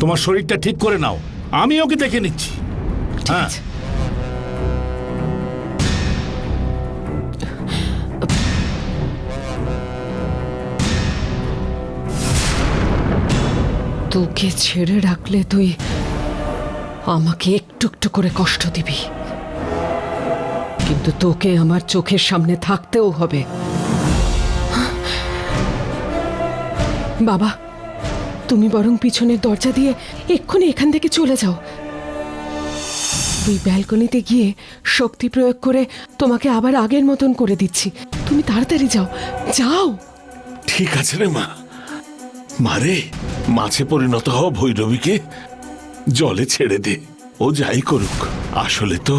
তোমার শরীরটা ঠিক করে নাও, আমি ওকে দেখে নিচ্ছি। হ্যাঁ, তোকে ছেড়ে রাখলে তুই আমাকে একটু একটু করে কষ্ট দিবি, কিন্তু তোকে আমার চোখের সামনে থাকতেও হবে। বাবা, তুমি বরং পিছনের দরজা দিয়ে এক্ষুনি এখান থেকে চলে যাও। ওই ব্যালকনিতে গিয়ে শক্তি প্রয়োগ করে তোমাকে আবার আগের মতন করে দিচ্ছি। তুমি তাড়াতাড়ি যাও, যাও। ঠিক আছে রে মা। মারে, মাছে পরিণত হওয়া ভৈরবীকে জলে ছেড়ে দে। ও যাই করুক, আসলে তো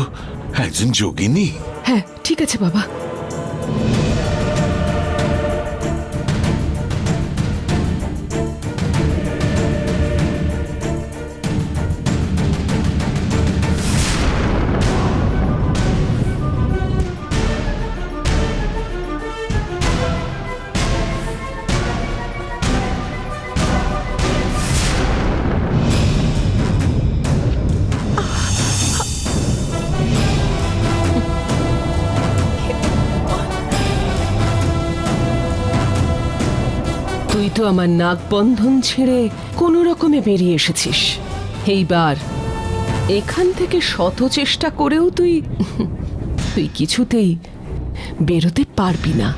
একজন যোগিনী। হ্যাঁ, ঠিক আছে বাবা। তুই তো আমার নাক বন্ধন ছেড়ে কোনো রকমে বেরিয়ে এসেছিস। এইবার এখান থেকে শত চেষ্টা করেও তুই কিছুতেই বেরোতে পারবি না।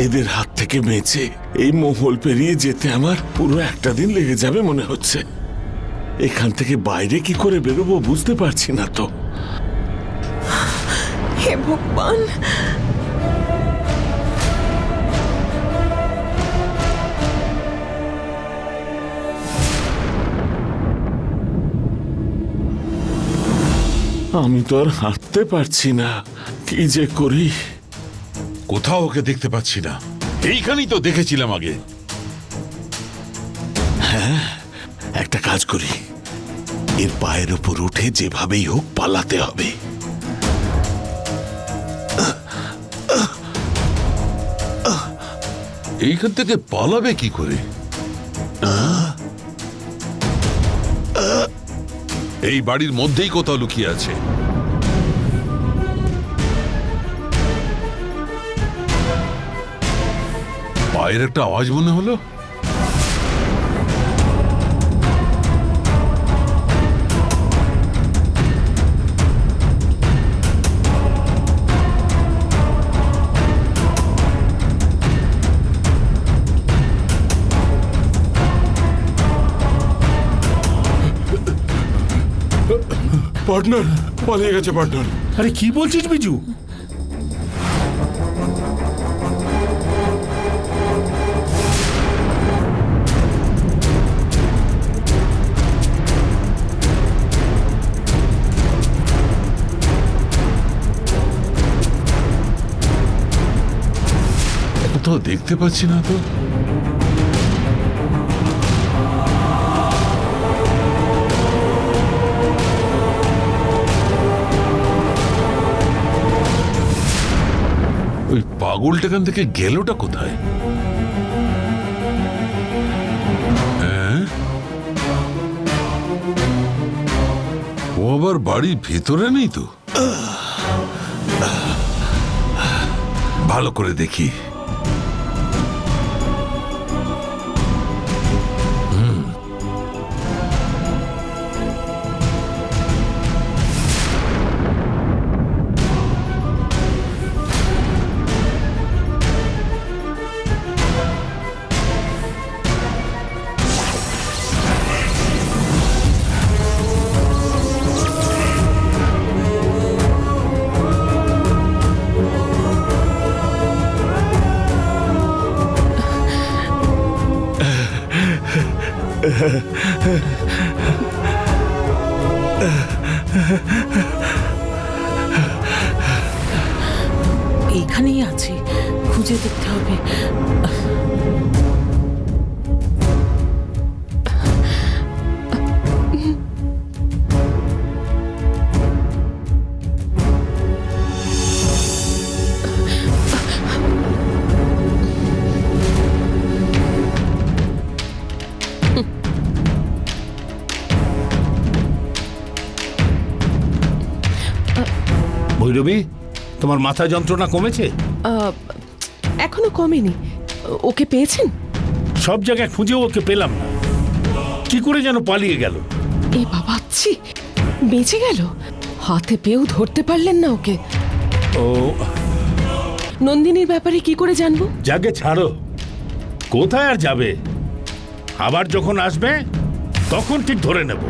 এদের হাত থেকে বেঁচে এই মহল পেরিয়ে যেতে আমার পুরো একটা দিন লেগে যাবে মনে হচ্ছে। এখান থেকে বাইরে কি করে বেরোবো বুঝতে পারছি না তো। হে ভগবান, আমি তো আর হাঁটতে পারছি না, কি যে করি। কোথাও ওকে দেখতে পাচ্ছি না। এইখানেই তো দেখেছিলাম আগে। একটা কাজ করি, এর পায়ের উপর উঠে যেভাবেই হোক পালাতে হবে। এইখান থেকে পালাবে কি করে? এই বাড়ির মধ্যেই কোথাও লুকিয়ে আছে। পায়ের একটা আওয়াজ মনে হলো। পার্টনার পালিয়ে গেছে পার্টনার। আরে কি বলছিস বিজু? কোথাও দেখতে পাচ্ছি না তো। ওই পাগলটা এখান থেকে গেলটা কোথায়? হ্যাঁ, ও আবার বাড়ির ভেতরে নেই তো। ভালো করে দেখি। এইখানেই আছে, খুঁজে দেখতে হবে। ভৈরবী, তোমার মাথা যন্ত্রণা কমেছে? আহ, এখনো কমেনি। ওকে পেয়েছেন? সব জায়গায় খুঁজেও ওকে পেলাম না। কি করে যেন পালিয়ে গেল। এই বাবা, ছি, বেঁচে গেল? হাতে পেয়েও ধরতে পারলেন না ওকে? ও নন্দিনীর ব্যাপারে কি করে জানবো? যাকে ছাড়ো, কোথায় আর যাবে। আবার যখন আসবে তখন ঠিক ধরে নেব।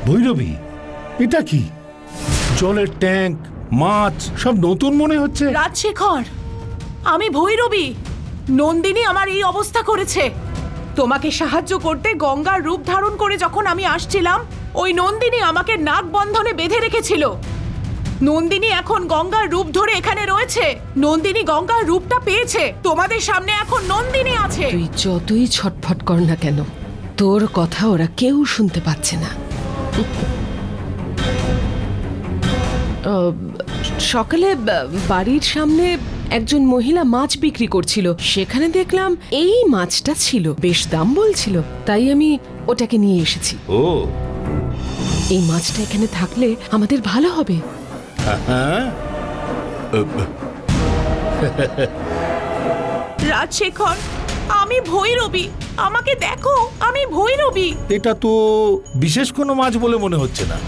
ভৈরবী, এটা কি? জলের ট্যাঙ্ক, মাছ সব নতুন মনে হচ্ছে। রাজশেখর, আমি ভৈরবী। নন্দিনী আমার এই অবস্থা করেছে। তোমাকে সাহায্য করতে গঙ্গার রূপ ধারণ করে যখন আমি আসছিলাম, ওই নন্দিনী আমাকে নাক বন্ধনে বেঁধে রেখেছিল। নন্দিনী এখন গঙ্গার রূপ ধরে এখানে রয়েছে। নন্দিনী গঙ্গার রূপটা পেয়েছে। তোমাদের সামনে এখন নন্দিনী আছে। তুই যতই ছটফট কর না কেন, তোর কথা ওরা কেউ শুনতে পাচ্ছে না। সকালে বাড়ির সামনে একজন মহিলা মাছ বিক্রি করছিল, সেখানে দেখলাম এই মাছটা ছিল, বেশ দাম বলছিল, তাই আমি ওটাকে নিয়ে এসেছি। ও এই মাছটা এখানে থাকলে আমাদের ভালো হবে। হ্যাঁ, রাজশেখর, আমি ভৈরবী। আমাকে দেখো, আমি ভৈরবী। এটা তো বিশেষ কোনো মাছ বলে মনে হচ্ছে না।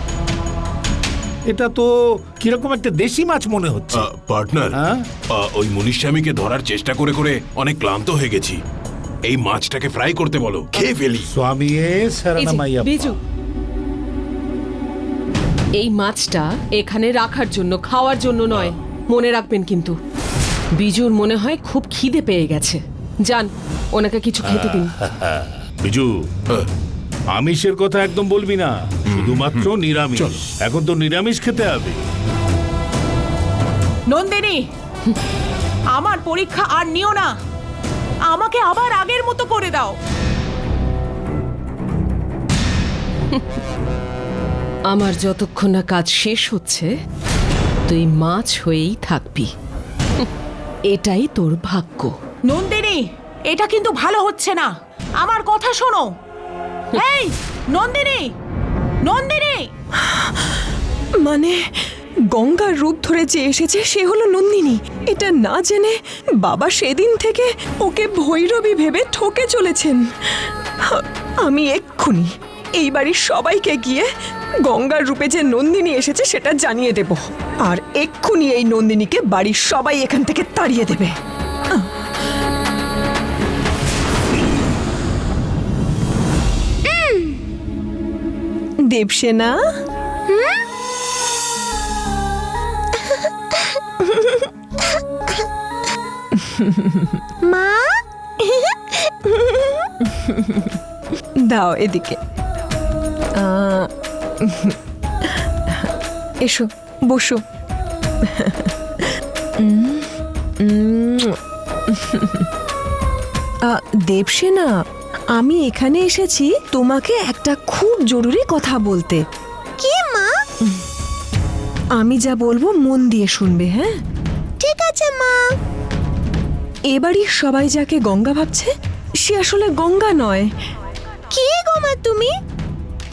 এটা তো কিরকম একটা দেশি মাছ মনে হচ্ছে। পার্টনার, হ্যাঁ? ওই মুনিশ-স্বামীকে ধরার চেষ্টা করে করে অনেক ক্লান্ত হয়ে গেছি। এই মাছটাকে ফ্রাই করতে বলো, খেয়ে ফেলি। স্বামী এই যে, শরণমাইয়া। বিজু, এই মাছটা এখানে রাখার জন্য, খাওয়ার জন্য নয়, মনে রাখবেন কিন্তু। বিজুর মনে হয় খুব খিদে পেয়ে গেছে। যান, ওনাকে কিছু খেতে দিন। বিজু, আমিষের কথা একদম বলবি না, শুধুমাত্র নিরামিষ। এখন তো নিরামিষ খেতে হবে। নন্দিনী, আমার পরীক্ষা আর নিও না। আমাকে আবার আগের মতো করে দাও। আমার যতক্ষণ না কাজ শেষ হচ্ছে, তুই মাছ হয়েই থাকবি। এটাই তোর ভাগ্য। নন্দিনী, এটা কিন্তু ভালো হচ্ছে না। আমার কথা শোনো। এই নন্দিনী, নন্দিনী! মানে গঙ্গার রূপ ধরে যে এসেছে সে হলো নন্দিনী। এটা না জেনে বাবা সেদিন থেকে ওকে ভৈরবী ভেবে ঠকে চলেছেন। আমি এক্ষুনি এই বাড়ির সবাইকে গিয়ে গঙ্গার রূপে যে নন্দিনী এসেছে সেটা জানিয়ে দেব, আর এক্ষুনি এই নন্দিনীকে বাড়ির সবাই এখান থেকে তাড়িয়ে দেবে। দেবসেনা, মা, দাও এদিকে। এসো, বসো। দেবসেনা, আমি এখানে এসেছি তোমাকে একটা খুব জরুরি কথা বলতে। কি মা? আমি যা বলবো মন দিয়ে শুনবে, হ্যাঁ? ঠিক আছে মা। এবাড়ির সবাই যাকে গঙ্গা ভাবছে সে আসলে গঙ্গা নয়। কি গো মা তুমি?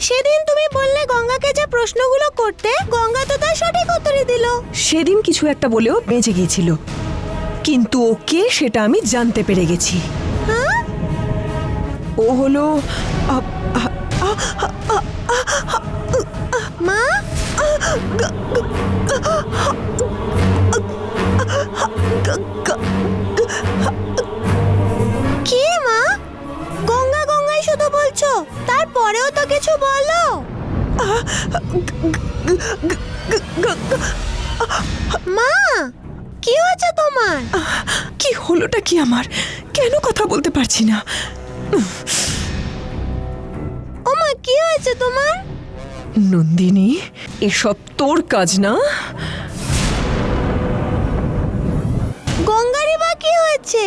সেদিন তুমি বললে গঙ্গাকে যে প্রশ্নগুলো করতে, গঙ্গা তো তার সঠিক উত্তরই দিল। সেদিন কিছু একটা বলেও বেঁচে গিয়েছিল, কিন্তু ওকে সেটা আমি জানতে পেরে গেছি। হ্যাঁ? ও হলো মা, কি মা? গঙ্গা গঙ্গাই শুধু বলছো, তারপরেও তো কিছু বলো। মা, কি হয়েছে তোমার? কি হলোটা কি আমার? কেন কথা বলতে পারছি না? ও মা, কি হয়েছে তোমার? নন্দিনী, এসব তোর কাজ না। গঙ্গারই বা কি হয়েছে?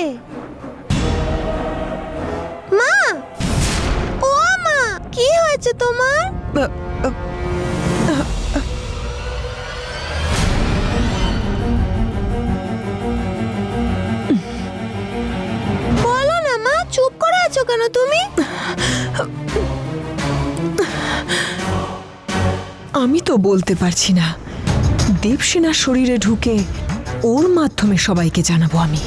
মা, ও মা, কি হয়েছে তোমার? বলো না মা, চুপ করে আছো কেন তুমি? আমি তো বলতে পারছি না। দেবসেনার শরীরে ঢুকে ওর মাধ্যমে সবাইকে জানাবো আমি।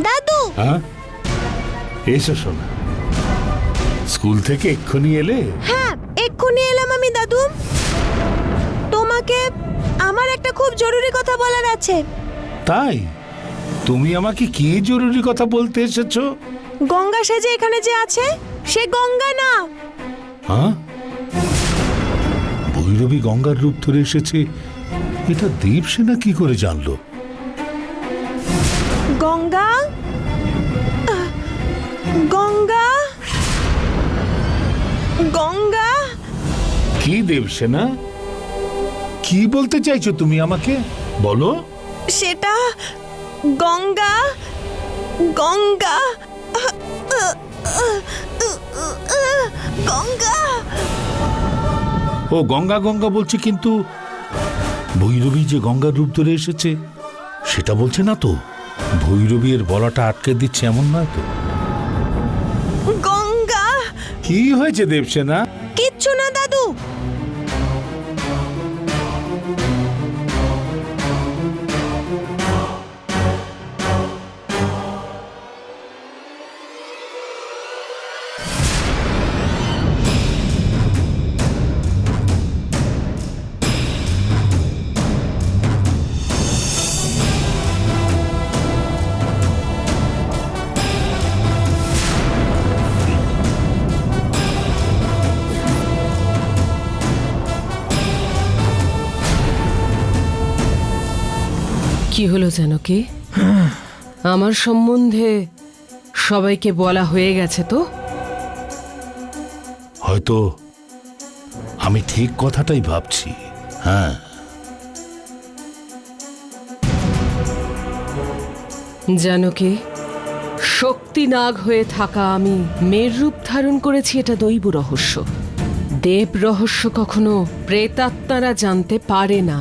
দাদু, হ্যাঁ, এসো শোনা। স্কুল থেকে এক্ষুনি এলে? হ্যাঁ এক্ষুনি এলাম আমি দাদু। তোমাকে আমার একটা খুব জরুরি কথা বলার আছে। তাই? তুমি আমাকে কি জরুরি কথা বলতে এসেছো? গঙ্গা সেজে এখানে যে আছে সে গঙ্গা না। হ্যাঁ, ভৈরবী গঙ্গার রূপ ধরে এসেছে, এটা দেবসেনা কি করে জানলো? গঙ্গা গঙ্গা গঙ্গা কি দেবসেনা, কি বলতে চাইছো তুমি আমাকে? বলো। সেটা গঙ্গা গঙ্গা গঙ্গা। ও গঙ্গা গঙ্গা বলছে, কিন্তু ভৈরবী যে গঙ্গার রূপ ধরে এসেছে সেটা বলছে না তো? ভৈরবী এর বলাটা আটকে দিচ্ছে এমন নয় তো? গঙ্গা। কি হয়েছে দেবসেনা? কিচ্ছু না দাদু। কি হলো জানকী? আমার সম্বন্ধে সবাইকে বলা হয়ে গেছে তো? হয়তো আমি ঠিক কথাটাই ভাবছি। হ্যাঁ, জানকী, শক্তি নাগ হয়ে থাকা আমি মেয়ের রূপ ধারণ করেছি, এটা দৈব রহস্য। দেব রহস্য কখনো প্রেতাত্মারা জানতে পারে না।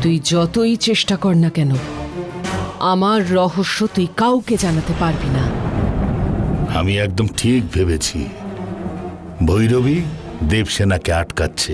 তুই যতই চেষ্টা কর না কেন, আমার রহস্য তুই কাউকে জানাতে পারবি না। আমি একদম ঠিক ভেবেছি। ভৈরবী দেবসেনাকে আটকাচ্ছে।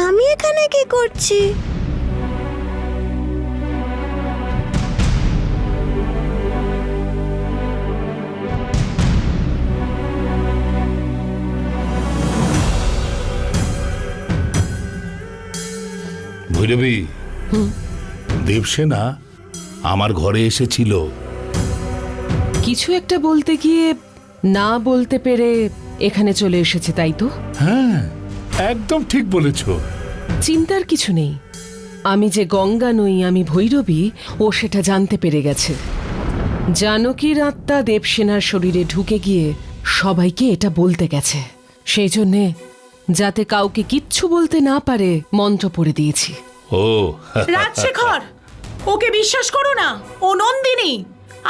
আমি এখানে কি করছি? ভৈরবী, দেবসেনা আমার ঘরে এসেছিল। কিছু একটা বলতে গিয়ে না বলতে পেরে এখানে চলে এসেছে, তাই তো? হ্যাঁ, একদম ঠিক বলেছ। চিন্তার কিছু নেই। আমি যে গঙ্গা নই, আমি ভৈরবী, ও সেটা জানতে পেরে গেছে। জানকীর আত্মা দেবসেনার শরীরে ঢুকে গিয়ে সবাইকে এটা বলতে গেছে। সেই জন্যে যাতে কাউকে কিচ্ছু বলতে না পারে মন্ত্র পড়ে দিয়েছি। ও রাজশেখর, ওকে বিশ্বাস করো না, ও নন্দিনী,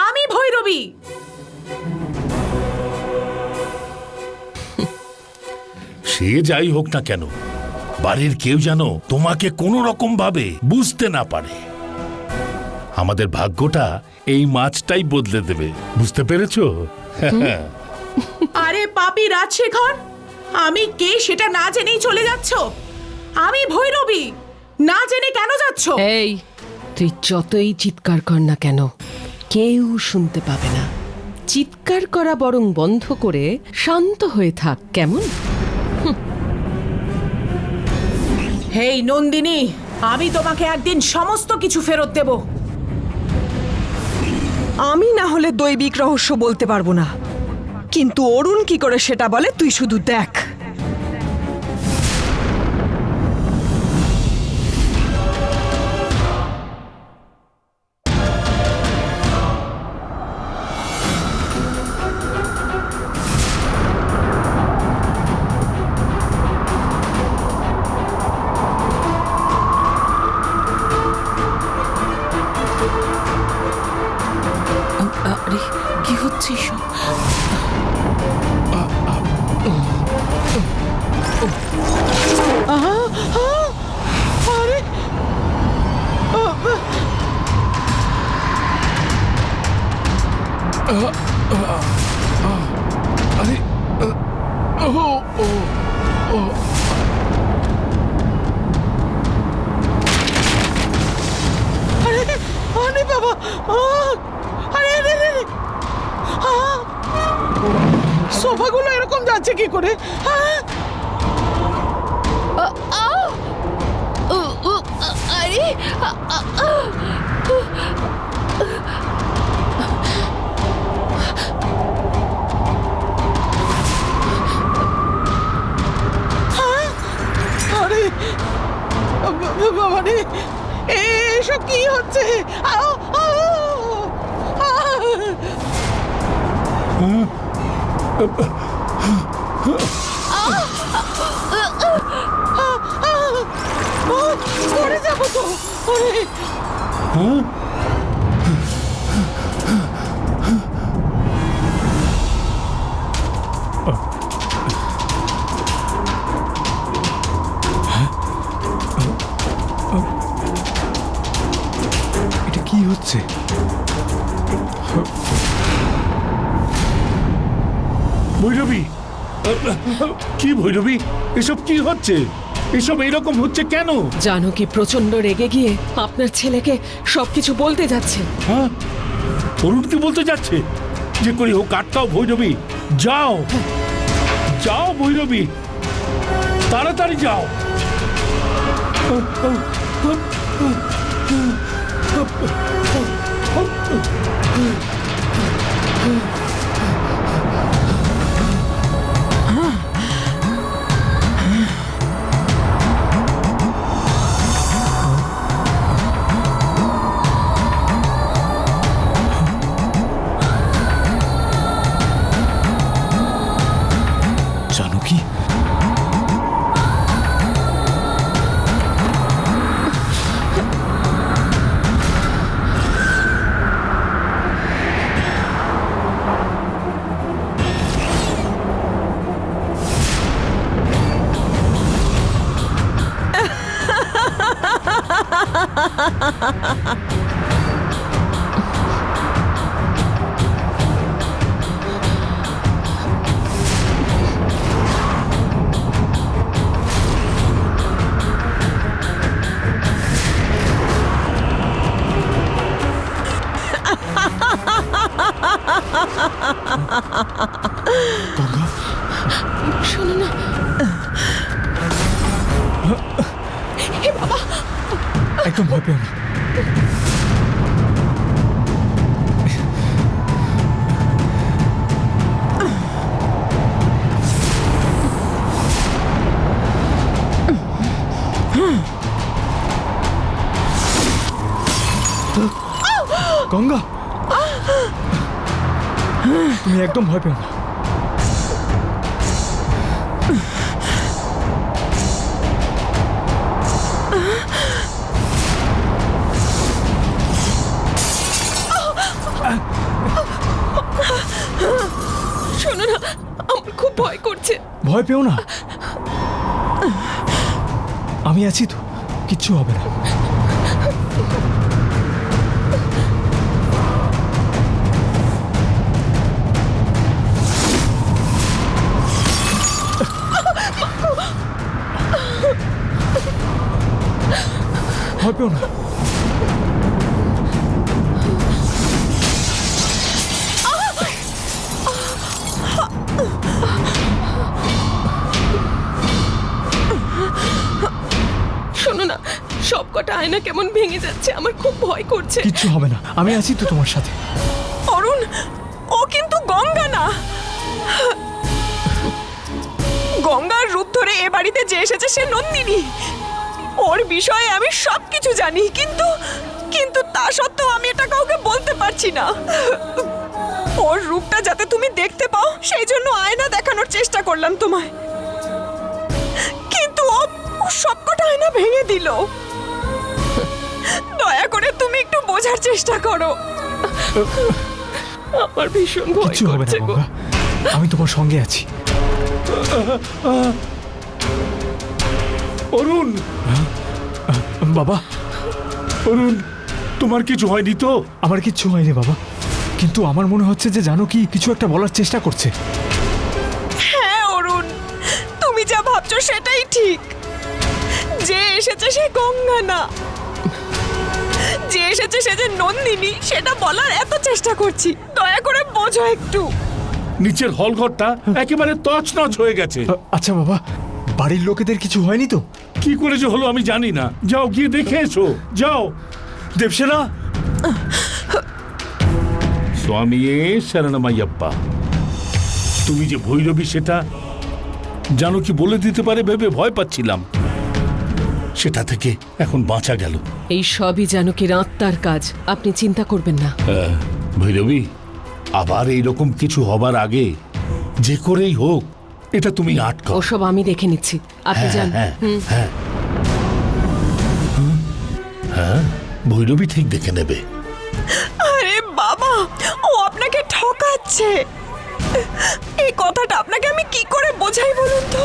আমি ভৈরবী। সে যাই হোক না কেন, বাড়ির কেউ যেন তোমাকে কোনো রকম ভাবে বুঝতে না পারে। আমাদের ভাগ্যটা এই মাছটাই বদলে দেবে, বুঝতে পেরেছো? আরে পাপী রাজশেখর, আমি কে সেটা না জেনেই চলে যাচ্ছ? আমি ভৈরবী, না জেনে কেন যাচ্ছ? এই, তুই যতই চিৎকার কর না কেন কেউ শুনতে পাবে না। চিৎকার করা বরং বন্ধ করে শান্ত হয়ে থাক, কেমন? হেই নন্দিনী, আমি তোমাকে একদিন সমস্ত কিছু ফেরত দেব। আমি না হলে দৈবিক রহস্য বলতে পারবো না, কিন্তু অরুণ কি করে সেটা বলে তুই শুধু দেখ। আরে কি হচ্ছে এসব? আরে আরে বাবা, আরে আরে আরে, সোফাগুলো এরকম যাচ্ছে কি করে? আরে বাবা রে, এসব কি হচ্ছে? পড়ে যাবো তো। এটা কি হচ্ছে? ভৈরবী, কি ভৈরবী, এসব কি হচ্ছে? এসব এইরকম হচ্ছে কেন? জানকী প্রচন্ড রেগে গিয়ে আপনার ছেলেকে সবকিছু বলতে যাচ্ছে। হ্যাঁ, অরুণ কি বলতে যাচ্ছে? যে করে হোক আটকাও ভৈরবী, যাও যাও ভৈরবী, তাড়াতাড়ি যাও। জানকী, শোনো না, একদম ভয় পেও না। গঙ্গা, তুমি একদম ভয় পেও না। শোনো না, আমার খুব ভয় করছে। ভয় পেও না, আমি আছি তো, কিচ্ছু হবে না। ভয় পেও না। শোনো না, সব কটা আয়না কেমন ভেঙে যাচ্ছে, আমার খুব ভয় করছে। কিচ্ছু হবে না, আমি আছি তো তোমার সাথে। অরুণ, ও কিন্তু গঙ্গা না। গঙ্গার রূপ ধরে এ বাড়িতে যে এসেছে সে নন্দিনী। ওর বিষয়ে আমি সবকিছু জানি, কিন্তু কিন্তু তা সত্ত্বেও আমি এটা কাউকে বলতে পারছি না। ওর রূপটা যাতে তুমি দেখতে পাও সেই জন্য আয়না দেখানোর চেষ্টা করলাম তোমায়, কিন্তু ও সবকটা আয়না ভেঙে দিল। দয়া করে তুমি একটু বোঝার চেষ্টা করো। আমার ভীষণ ভয় কিচ্ছু হবে না করছে গো। গঙ্গা, আমি তোমার সঙ্গে আছি। অরুণ, বাবা, অরুণ, তোমার কিছু হয়নি তো? আমার কিচ্ছু হয়নি বাবা, কিন্তু আমার মনে হচ্ছে যে জানো কি কিছু একটা বলার চেষ্টা করছে। হ্যাঁ অরুণ, তুমি যা ভাবছো সেটাই ঠিক। যে এসেছে সে গঙ্গা না, যে এসেছে সে যে নন্দিনী সেটা বলার এত চেষ্টা করছি। দয়া করে বোঝো একটু। নিচের হলঘরটা একেবারে তছনছ হয়ে গেছে। আচ্ছা বাবা, বাড়ির লোকেদের কিছু হয়নি তো? কি করে যে হলো আমি জানি না। যাও গিয়ে দেখে এসো, যাও। দেবসেনা, স্বামী শরণমাইয়াপ্পা, তুমি যে ভৈরবী সেটা জানো কি বলে দিতে পারে ভেবে ভয় পাচ্ছিলাম। সেটা থেকে এখন বাঁচা গেল। এই সবই জানকীর আত্মার কাজ, আপনি চিন্তা করবেন না। ভৈরবী, আবার এইরকম কিছু হবার আগে যে করেই হোক এটা তুমি আটকাও। ওসব আমি দেখে নিচ্ছি, আপনি যান। হ্যাঁ, হ্যাঁ, হ্যাঁ, ভৈরবী ঠিক দেখে নেবে। আরে বাবা, ও আপনাকে ঠকাচ্ছে। এই কথাটা আপনাকে আমি কি করে বোঝাই বলুন তো?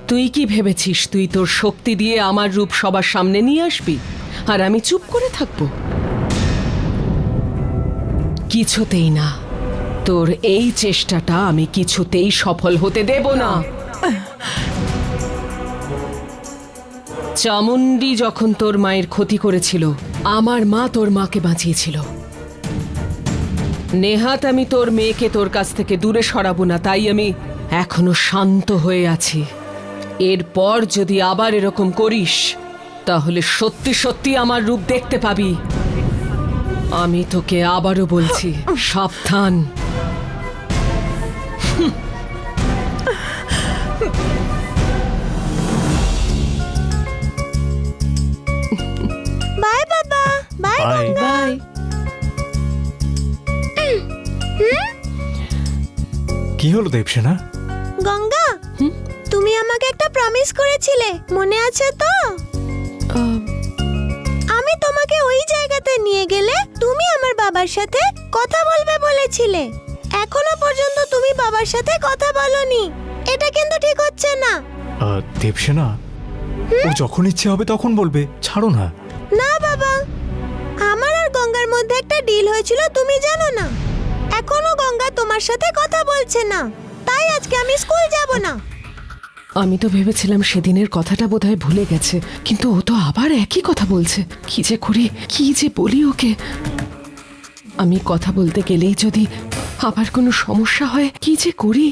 তুই কি ভেবেছিস তুই তোর শক্তি দিয়ে আমার রূপ সবার সামনে নিয়ে আসবি আর আমি চুপ করে থাকব? কিছুতেই না। তোর এই চেষ্টাটা আমি কিছুতেই সফল হতে দেব না। চামুন্ডি যখন তোর মায়ের ক্ষতি করেছিল, আমার মা তোর মাকে বাঁচিয়েছিল। নেহাত আমি তোর মেয়েকে তোর কাছ থেকে দূরে সরাবো না, তাই আমি এখনো শান্ত হয়ে আছি। এরপর যদি আবার এরকম করিস তাহলে সত্যি সত্যি আমার রূপ দেখতে পাবি। আমি তোকে আবারও বলছি, সাবধান। বাই বাবা, বাই বাই। বাই। কি হলো দেবসেনা? গঙ্গা, তুমি আমাকে একটা প্রমিস করেছিলে, মনে আছে তো? আমি তোমাকে ওই জায়গাতে নিয়ে গেলে তুমি আমার বাবার সাথে কথা বলবে বলেছিলে। এখনো পর্যন্ত তুমি বাবার সাথে কথা বলনি। এটা কিন্তু ঠিক হচ্ছে না। দেবসেনা, ও যখন ইচ্ছে হবে তখন বলবে, ছাড়ো না। না বাবা, আমার আর গঙ্গার মধ্যে একটা ডিল হয়েছিল, তুমি জানো না? এখনো গঙ্গা তোমার সাথে কথা বলছে না, তাই আজকে আমি স্কুল যাব না। আমি তো ভেবেছিলাম সেদিনের কথাটা বোধহয় ভুলে গেছে, কিন্তু ও তো আবার একই কথা বলছে। কি যে করি, কি যে বলি ওকে। আমি কথা বলতে গেলেই যদি আবার কোনো সমস্যা হয়, কি যে করি।